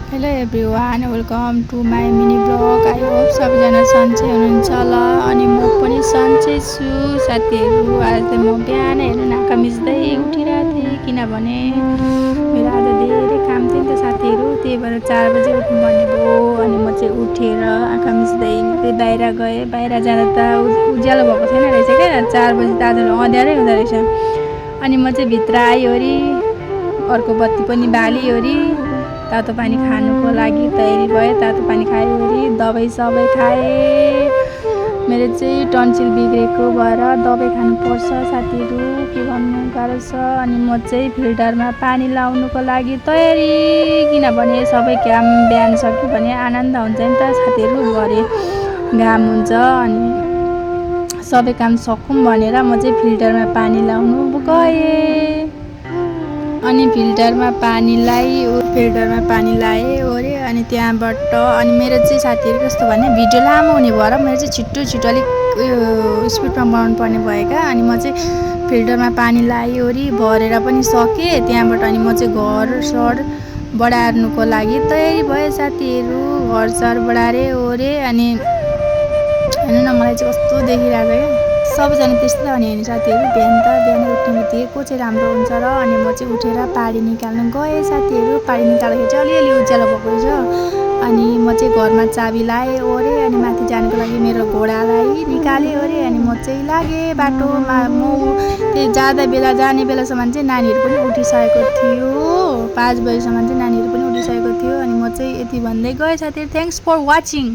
Hello everyone, welcome to my mini blog. I hope सबैजना सन्चै हुनुहुन्छ होला अनि म पनि सन्चै छु साथीहरू। आज त म बिहान हेर्नु नाका मिच्दै उठिरहेको थिएँ किनभने मेरो आज धेरै काम थियो नि त साथीहरू। त्यही भएर 4 बजे उठ्नुपर्ने भयो अनि म चाहिँ उठेर आँखा मिच्दै बाहिर गएँ। बाहिर जाँदा त उज्यालो भएको छैन रहेछ क्या, 4 बजे त आज अँध्यारै हुँदो रहेछ। अनि म चाहिँ भित्र आइवरी अर्को बत्ती पनि बालिवरी तातो पानी खानुको लागि तयारी भए। तातो पानी खाएवरी दबाई सबै खाएँ। मेरो चाहिँ टन्सिल बिग्रेको भएर दबाई खानुपर्छ साथीहरू, के भन्नु गाह्रो छ। अनि म चाहिँ फिल्टरमा पानी लाउनुको लागि तयारी, किनभने सबै काम बिहान सक्यो भने आनन्द हुन्छ नि त साथीहरू। भरे घाम हुन्छ अनि सबै काम सकौँ भनेर म चाहिँ फिल्टरमा पानी लाउनु गएँ। अनि फिल्टरमा पानी लाएँ ओरे अनि त्यहाँबाट अनि मेरो चाहिँ साथीहरू कस्तो भने भिडियो लामो हुने भएर मेरो चाहिँ छिट्टो अलिक स्पिडमा बनाउनु पर्ने भयो क्या। अनि म चाहिँ फिल्टरमा पानी लाएँ ओरी भरेर पनि सकेँ त्यहाँबाट। अनि म चाहिँ घर बढार्नुको लागि तयारी भएँ साथीहरू। घर बढारेँ ओरे अनि हेर्नु न मलाई चाहिँ कस्तो देखिरहेको क्या। सबैजना त्यस्तै त अनि साथीहरू। बिहान उठ्ने बित्तिकै को चाहिँ राम्रो हुन्छ र। अनि म चाहिँ उठेर पानी निकाल्नु गएँ साथीहरू। पानी निकाल्दाखेरि चाहिँ अलिअलि उज्यालो भएको रहेछ। अनि म चाहिँ घरमा चाबी लाएँ ओरे अनि माथि जानुको लागि मेरो घोडालाई निकालेँ ओरे अनि म चाहिँ लागेँ बाटोमा। म जाने बेलासम्म चाहिँ नानीहरू पनि उठिसकेको थियो। 5 बजीसम्म चाहिँ नानीहरू पनि उठिसकेको थियो। अनि म चाहिँ यति भन्दै गएँ साथीहरू। Thanks for watching.